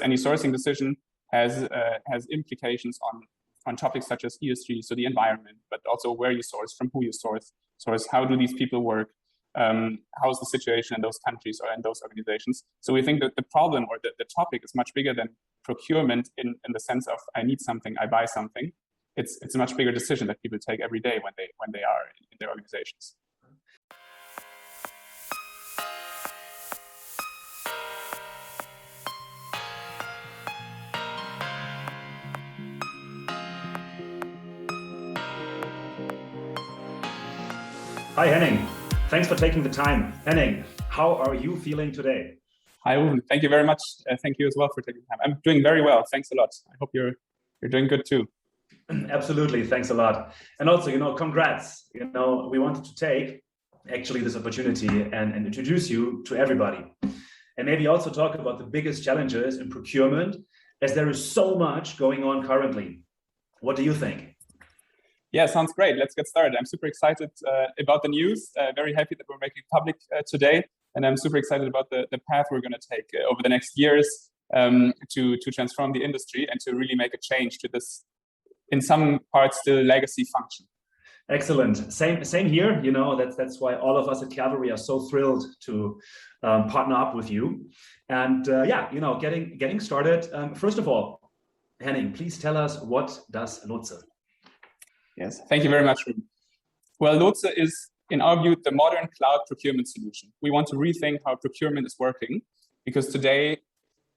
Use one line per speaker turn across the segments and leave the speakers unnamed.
any sourcing decision has implications on topics such as ESG, so the environment, but also where you source, from who you source, how do these people work, how is the situation in those countries or in those organizations. So we think that the problem or the topic is much bigger than procurement in the sense of I need something, I buy something. It's a much bigger decision that people take every day when they are in their organizations.
Hi, Henning. Thanks for taking the time. Henning, how are you feeling today?
Hi, Rouven. Thank you very much. Thank you as well for taking the time. I'm doing very well. Thanks a lot. I hope you're doing good too.
Absolutely. Thanks a lot. And also, congrats. We wanted to take actually this opportunity and introduce you to everybody. And maybe also talk about the biggest challenges in procurement, as there is so much going on currently. What do you think?
Yeah, sounds great. Let's get started. I'm super excited about the news. Very happy that we're making it public today. And I'm super excited about the path we're going to take over the next years to transform the industry and to really make a change to this, in some parts, still legacy function.
Excellent. Same here. That's why all of us at Cavalry are so thrilled to partner up with you. And getting started. First of all, Henning, please tell us, what does Lhotse?
Yes, thank you very much. Well, Lhotse is, in our view, the modern cloud procurement solution. We want to rethink how procurement is working, because today,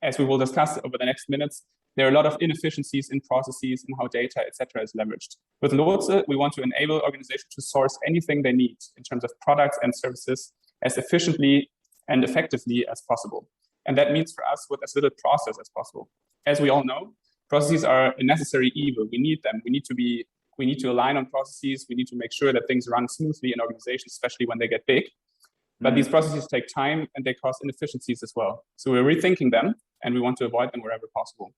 as we will discuss over the next minutes, there are a lot of inefficiencies in processes and how data, etc., is leveraged. With Lhotse, we want to enable organizations to source anything they need in terms of products and services as efficiently and effectively as possible. And that means for us with as little process as possible. As we all know, processes are a necessary evil. We need them. We need to align on processes. We need to make sure that things run smoothly in organizations, especially when they get big. But these processes take time and they cause inefficiencies as well. So we're rethinking them and we want to avoid them wherever possible.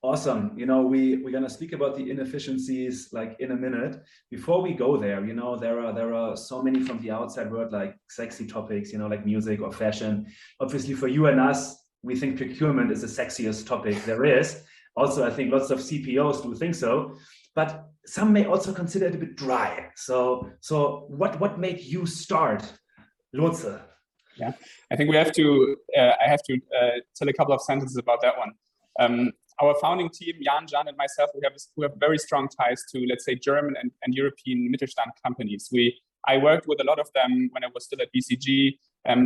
Awesome. We're going to speak about the inefficiencies in a minute. Before we go there, there are so many from the outside world, like sexy topics, like music or fashion. Obviously for you and us, we think procurement is the sexiest topic there is. Also, I think lots of CPOs do think so. But some may also consider it a bit dry. So what made you start Lhotse?
Yeah, I think I have to tell a couple of sentences about that one. Our founding team, Jan, and myself, we have very strong ties to, let's say, German and European Mittelstand companies. I worked with a lot of them when I was still at BCG.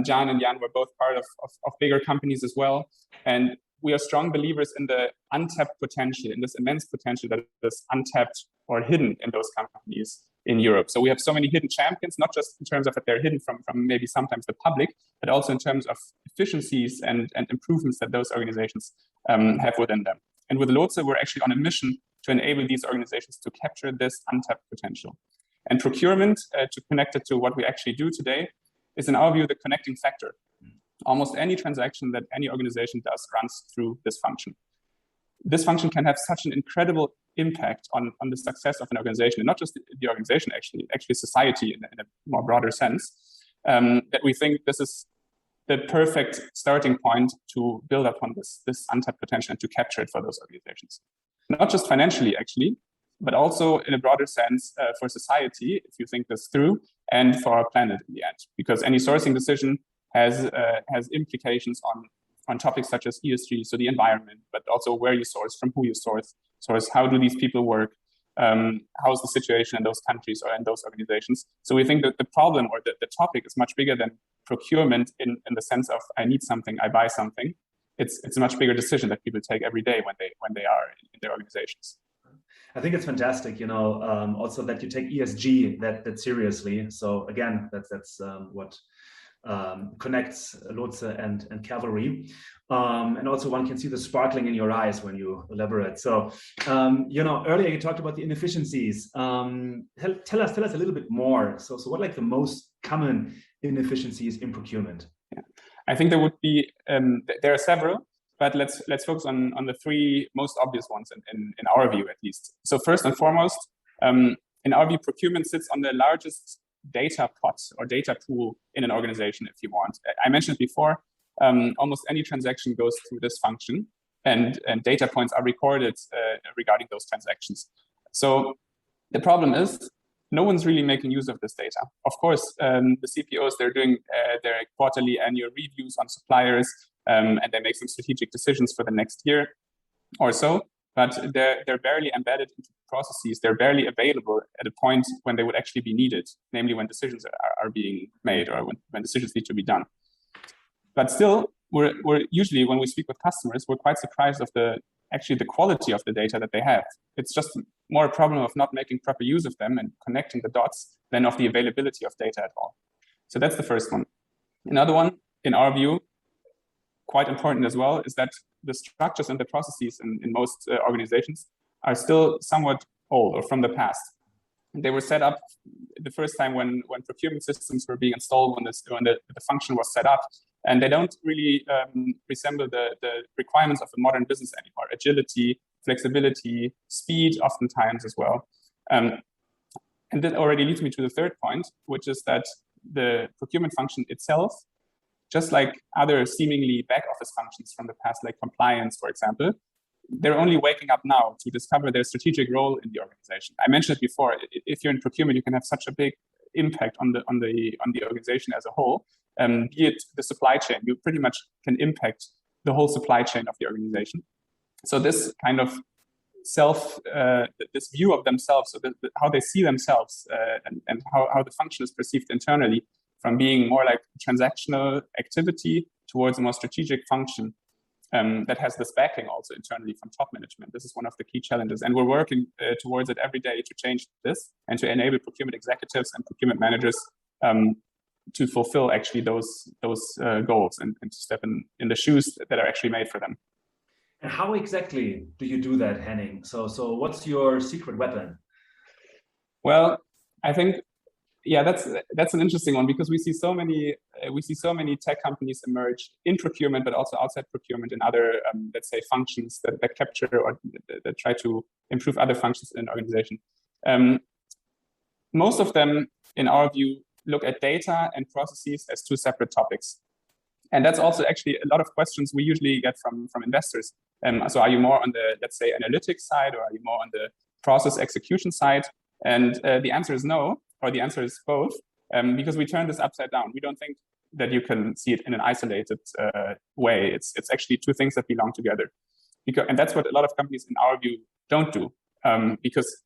Jan and Jan were both part of bigger companies as well. And we are strong believers in the untapped potential, in this immense potential that is untapped or hidden in those companies in Europe. So we have so many hidden champions, not just in terms of that they're hidden from maybe sometimes the public, but also in terms of efficiencies and improvements that those organizations have within them. And with Lhotse, we're actually on a mission to enable these organizations to capture this untapped potential. And procurement, to connect it to what we actually do today, is in our view the connecting factor. Almost any transaction that any organization does runs through this function. This function can have such an incredible impact on the success of an organization, and not just the organization, actually society in a more broader sense, that we think this is the perfect starting point to build upon this untapped potential and to capture it for those organizations. Not just financially, actually, but also in a broader sense for society, if you think this through, and for our planet in the end. Because any sourcing decision has implications on topics such as ESG, so the environment, but also where you source, from who you source, how do these people work, how is the situation in those countries or in those organizations. So we think that the problem or the topic is much bigger than procurement in the sense of I need something, I buy something. It's a much bigger decision that people take every day when they are in their organizations.
I think it's fantastic, also that you take ESG that seriously. So again, that's what connects Lhotse and Cavalry. And also one can see the sparkling in your eyes when you elaborate. So, earlier you talked about the inefficiencies. Tell us a little bit more. So what are the most common inefficiencies in procurement?
Yeah. I think there would be, there are several, but let's focus on the three most obvious ones in our view, at least. So first and foremost, in our view, procurement sits on the largest data pot or data pool in an organization, if you want. I mentioned before, almost any transaction goes through this function. and data points are recorded regarding those transactions. So the problem is no one's really making use of this data. Of course, the CPOs, they're doing their quarterly annual reviews on suppliers, and they make some strategic decisions for the next year or so, but they're barely embedded into processes. They're barely available at a point when they would actually be needed, namely when decisions are being made or when decisions need to be done. But still, we're usually, when we speak with customers, we're quite surprised of the quality of the data that they have. It's just more a problem of not making proper use of them and connecting the dots than of the availability of data at all. So that's the first one. Another one, in our view, quite important as well, is that the structures and the processes in most organizations are still somewhat old or from the past. They were set up the first time when procurement systems were being installed, when the function was set up, and they don't really resemble the requirements of a modern business anymore. Agility, flexibility, speed, oftentimes as well. And that already leads me to the third point, which is that the procurement function itself, just like other seemingly back office functions from the past, like compliance, for example, they're only waking up now to discover their strategic role in the organization. I mentioned it before, if you're in procurement, you can have such a big impact on the organization as a whole. Be it the supply chain, you pretty much can impact the whole supply chain of the organization. So this kind of this view of themselves, so how they see themselves and how the function is perceived internally, from being more like transactional activity towards a more strategic function that has this backing also internally from top management. This is one of the key challenges, and we're working towards it every day to change this and to enable procurement executives and procurement managers to fulfill actually those goals and to step in the shoes that are actually made for them.
And how exactly do you do that, Henning? So what's your secret weapon?
Well, I think, yeah, that's an interesting one, because we see so many tech companies emerge in procurement, but also outside procurement in other, let's say, functions that capture or that try to improve other functions in an organization. Most of them, in our view, look at data and processes as two separate topics. And that's also actually a lot of questions we usually get from investors. So are you more on the, let's say, analytics side, or are you more on the process execution side? And the answer is no, or the answer is both, because we turn this upside down. We don't think that you can see it in an isolated way. It's actually two things that belong together. And that's what a lot of companies, in our view, don't do, because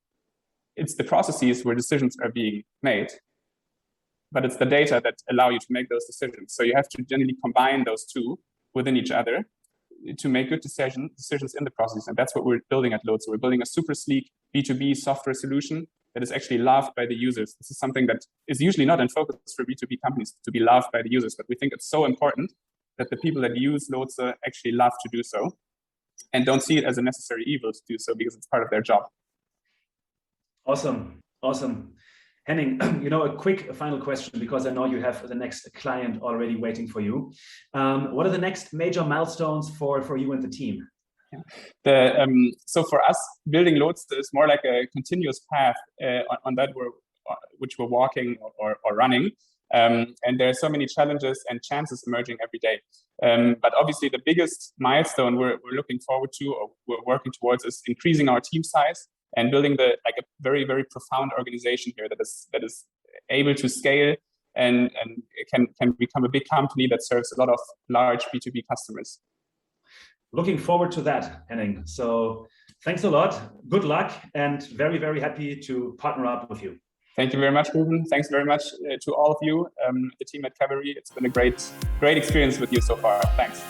it's the processes where decisions are being made, but it's the data that allow you to make those decisions. So you have to generally combine those two within each other to make good decisions in the process. And that's what we're building at Lhotse. We're building a super sleek B2B software solution that is actually loved by the users. This is something that is usually not in focus for B2B companies, to be loved by the users, but we think it's so important that the people that use Lhotse actually love to do so and don't see it as a necessary evil to do so, because it's part of their job.
Awesome. Henning, a quick final question, because I know you have the next client already waiting for you. What are the next major milestones for you and the team?
Yeah. So for us, building Lhotse is more like a continuous path on that which we're walking or running. And there are so many challenges and chances emerging every day. But obviously, the biggest milestone we're looking forward to, or we're working towards, is increasing our team size and building a very, very profound organization here that is able to scale and can become a big company that serves a lot of large B2B customers.
Looking forward to that, Henning. So thanks a lot. Good luck, and very, very happy to partner up with you.
Thank you very much, Rouven. Thanks very much to all of you, the team at Cavalry. It's been a great experience with you so far. Thanks.